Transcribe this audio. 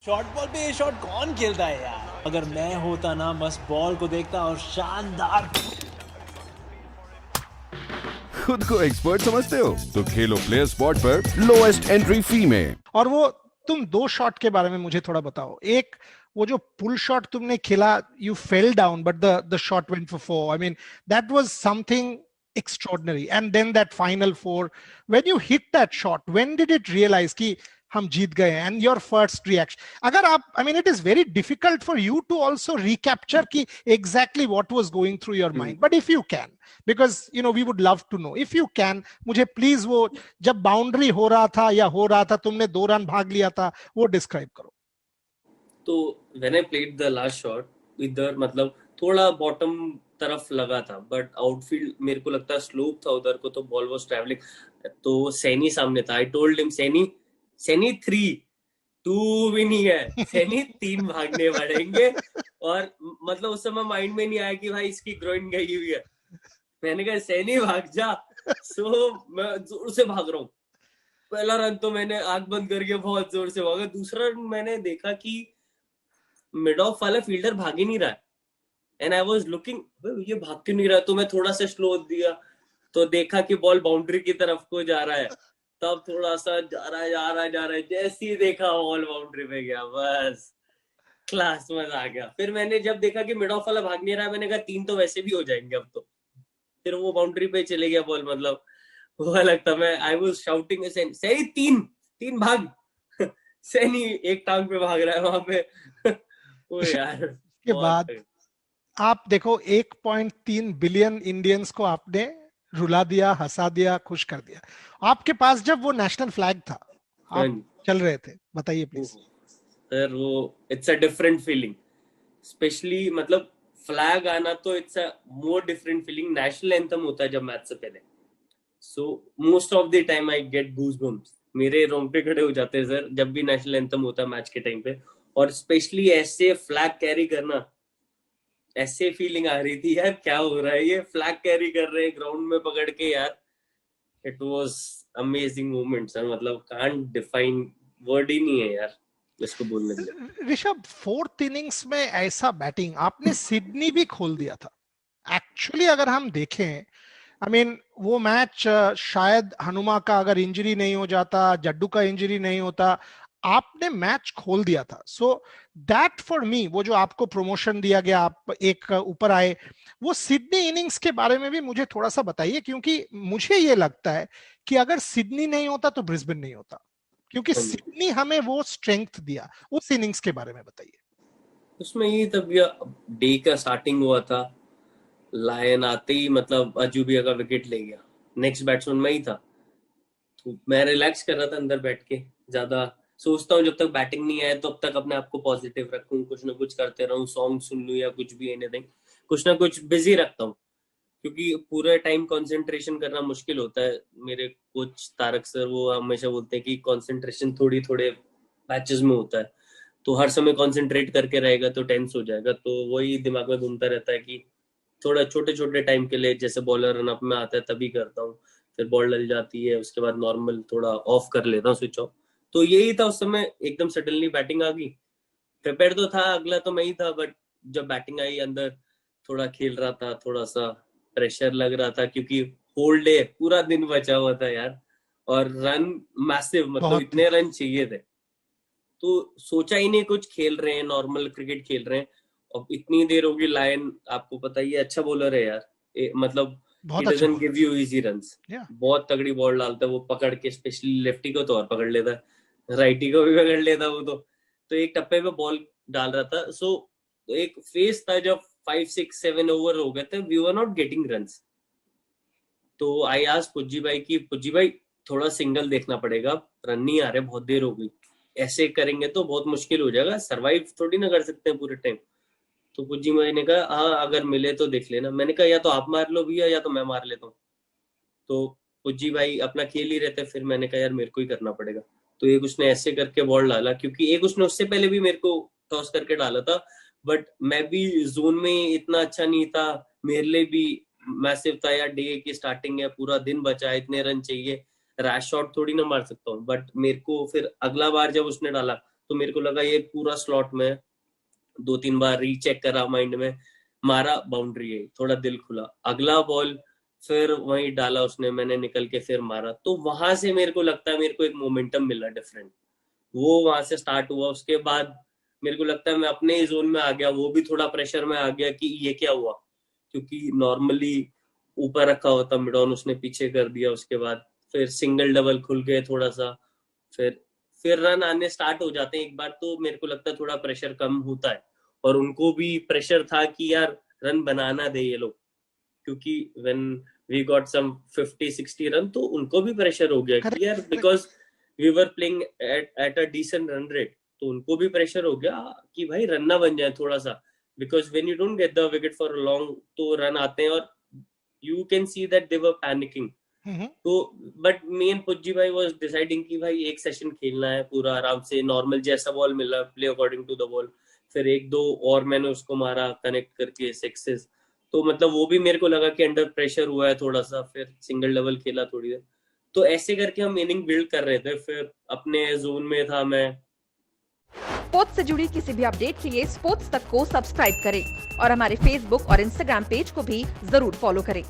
Short ball पे ये shot कौन खेलता है यार? अगर मैं होता ना, बस बॉल को देखता और शानदार। खुद को एक्सपर्ट समझते हो तो खेलो प्लेयर स्पॉट पर लोएस्ट एंट्री फी में। और वो तुम दो शॉट के बारे में मुझे थोड़ा बताओ। एक वो जो पुल शॉट तुमने खेला, you fell down but the shot went for four. I mean that was something extraordinary. And then that final four, when you hit that shot, when did it realize कि हम जीत गए? And your first reaction, अगर आप, I mean, it is very difficult for you to also recapture कि exactly what was going through your mind. But if you can, because you know we would love to know, if you can, मुझे please वो जब boundary हो रहा था या हो रहा था, तुमने 2 रन भाग लिया था, वो डिस्क्राइब करो। तो when I played the last shot, इधर मतलब थोड़ा बॉटम तरफ लगा था, बट आउटफील्ड मेरे को लगता है स्लोप था उधर को, तो बॉल वाज ट्रैवलिंग, तो सैनी सामने था। आई टोल्ड हिम, सैनी 3 2 भी नहीं है, सैनी 3 भागने पड़ेंगे। और मतलब उस समय माइंड में नहीं आया कि भाई इसकी ग्रोइन गई हुई है। मैंने कहा सैनी भाग जा। सो मैं जोर से भाग रहा हूँ। पहला रन तो मैंने आंख बंद करके बहुत जोर से भागा। दूसरा रन मैंने देखा कि मिड ऑफ वाला फील्डर भाग ही नहीं रहा है, एंड आई वाज लुकिंग, ये भाग क्यों नहीं रहा? तो मैं थोड़ा सा स्लो दिया, तो देखा कि बॉल बाउंड्री की तरफ को जा रहा है। तब थोड़ा सा जा रहा है। जैसे ही देखा बॉल बाउंड्री पे गया, बस क्लास मजा आ गया। फिर मैंने जब देखा कि मिड ऑफ वाला भाग नहीं रहा है, मैंने कहा 3 तो वैसे भी हो जाएंगे अब तो। फिर वो बाउंड्री पे चले गया बॉल, मतलब वो अलग था। मैं आई वाज शाउटिंग, सही 3 भाग। सैनी एक टांग पे भाग रहा है वहां पे। ओ यार के बाद आप देखो 1.3 बिलियन इंडियंस को आपने रुला दिया, हंसा दिया, खुश कर दिया। आपके पास जब वो नेशनल फ्लैग था, आप चल रहे थे, बताइए प्लीज। सर वो it's a different feeling, especially मतलब फ्लैग आना तो it's a more different feeling. National anthem होता है जब मैच से पहले, so most of the time I get goosebumps. मेरे रोंगटे खड़े हो जाते हैं सर जब भी नेशनल एंथम होता है मैच के टाइम पे। और स्पेशली ऐसे फ्लैग कैरी करना, ऐसे फीलिंग आ रही थी यार, क्या हो रहा है, ये फ्लैग कैरी कर रहे हैं ग्राउंड में पकड़ के यार। It was amazing moment sir, मतलब कांट डिफाइन, वर्ड ही नहीं है यार इसको बोलने के लिए। ऋषभ, 4th इनिंग्स में ऐसा बैटिंग आपने सिडनी भी खोल दिया था। एक्चुअली अगर हम देखें, आई मीन वो मैच शायद हनुमा का अगर इंजरी नहीं हो जाता, जड्डू का इंजरी नहीं होता, आपने मैच खोल दिया था। सो दैट फॉर मी, वो जो आपको प्रमोशन दिया गया, आप एक ऊपर आए, वो सिडनी इनिंग्स के बारे में भी मुझे थोड़ा सा बताइए, क्योंकि मुझे ये लगता है कि अगर सिडनी नहीं होता तो ब्रिस्बेन नहीं होता, क्योंकि सिडनी हमें वो स्ट्रेंथ दिया। उस इनिंग्स के बारे में बताइए। उसमें ये तब डे का स्टार्टिंग हुआ था, लायन आते ही मतलब अजूबिया का विकेट ले गया, नेक्स्ट बैट्समैन मैं ही था। तो मैं रिलैक्स कर रहा था अंदर बैठ के, ज्यादा सोचता हूँ जब तक बैटिंग नहीं आए तब तक अपने आप को पॉजिटिव रखूं, कुछ ना कुछ करते रहूं, सॉन्ग सुन लूं या कुछ भी, एनीथिंग, कुछ ना कुछ बिजी रखता हूँ, क्योंकि पूरे टाइम कंसंट्रेशन करना मुश्किल होता है। मेरे कोच तारक सर वो हमेशा बोलते हैं कि कंसंट्रेशन थोड़ी थोड़े मैचेस में होता है, तो हर समय कंसंट्रेट करके रहेगा तो टेंस हो जाएगा। तो वही दिमाग में घूमता रहता है कि थोड़ा छोटे छोटे टाइम के लिए, जैसे बॉलर रन अप में आता है तभी करता हूँ, फिर बॉल डल जाती है उसके बाद नॉर्मल थोड़ा ऑफ कर लेता हूँ, स्विच ऑफ। तो यही था उस समय, एकदम सडनली बैटिंग आ गई। प्रिपेयर तो था, अगला तो मैं ही था, बट जब बैटिंग आई अंदर, थोड़ा खेल रहा था, थोड़ा सा प्रेशर लग रहा था, क्योंकि होल डे पूरा दिन बचा हुआ था यार, और रन मैसिव, मतलब इतने रन चाहिए थे। तो सोचा ही नहीं, कुछ खेल रहे हैं, नॉर्मल क्रिकेट खेल रहे हैं। अब इतनी देर होगी, लायन आपको पता ही है अच्छा बॉलर है यार, मतलब he doesn't give you easy runs, बहुत तगड़ी बॉल डालता है वो, पकड़ के स्पेशली लेफ्टी को तो और पकड़ लेता है, राइटी को भी पकड़ लेता है वो तो एक टप्पे पे बॉल डाल रहा था। सो एक फेज था जब 5 6 7 ओवर हो गए थे, we were not getting runs. तो आई आस्क्ड पुज्जी भाई की, पुज्जी भाई थोड़ा सिंगल देखना पड़ेगा, रन नहीं आ रहे, बहुत देर हो गई, ऐसे करेंगे तो बहुत मुश्किल हो जाएगा, सरवाइव थोड़ी ना कर सकते हैं पूरे टाइम। तो पुज्जी भाई ने कहा हाँ अगर मिले तो देख लेना। मैंने कहा या तो आप मार लो भैया या तो मैं मार लेता हूँ। तो पुज्जी भाई अपना खेल ही रहते, फिर मैंने कहा यार मेरे को ही करना पड़ेगा। तो एक उसने ऐसे करके बॉल डाला, क्योंकि एक उसने उससे पहले भी मेरे को टॉस करके डाला था, बट मैं भी जोन में इतना अच्छा नहीं था, मेरे लिए भी मैसिव था यार, डे की स्टार्टिंग है, पूरा दिन बचा है, इतने रन चाहिए, रैश शॉट थोड़ी ना मार सकता हूँ। बट मेरे को फिर अगला बार जब उसने डाला तो मेरे को लगा ये पूरा स्लॉट में 2-3 बार रीचेक करा माइंड में, मारा, बाउंड्री है, थोड़ा दिल खुला। अगला बॉल फिर वहीं डाला उसने, मैंने निकल के फिर मारा, तो वहां से मेरे को लगता है मेरे को एक मोमेंटम मिला डिफरेंट, वो वहां से स्टार्ट हुआ। उसके बाद मेरे को लगता है मैं अपने जोन में आ गया, वो भी थोड़ा प्रेशर में आ गया कि ये क्या हुआ, क्योंकि नॉर्मली ऊपर रखा होता मिड ऑन, उसने पीछे कर दिया। उसके बाद फिर सिंगल डबल खुल गए थोड़ा सा, फिर रन आने स्टार्ट हो जाते हैं एक बार, तो मेरे को लगता है थोड़ा प्रेशर कम होता है। और उनको भी प्रेशर था कि यार रन बनाना दे ये लोग, क्योंकि when we got some 50-60 run तो उनको भी प्रेशर हो गया कि यार because we were playing at a decent run rate, तो उनको भी प्रेशर हो गया कि भाई रन ना बन जाए थोड़ा सा, because when you don't get the wicket for long तो रन आते हैं, और you can see that they were panicking. तो बट मेन पुज्जी भाई वाज डिसाइडिंग कि भाई एक सेशन खेलना है पूरा आराम से, नॉर्मल जैसा बॉल मिला, play according to the ball. फिर 1-2 और मैंने उसको मारा कनेक्ट करके सिक्सेस, तो मतलब वो भी मेरे को लगा कि अंडर प्रेशर हुआ है थोड़ा सा, फिर सिंगल डबल खेला थोड़ी देर, तो ऐसे करके हम इनिंग बिल्ड कर रहे थे। फिर अपने जोन में था मैं। स्पोर्ट्स से जुड़ी किसी भी अपडेट के लिए स्पोर्ट्स तक को सब्सक्राइब करें और हमारे फेसबुक और इंस्टाग्राम पेज को भी जरूर फॉलो करें।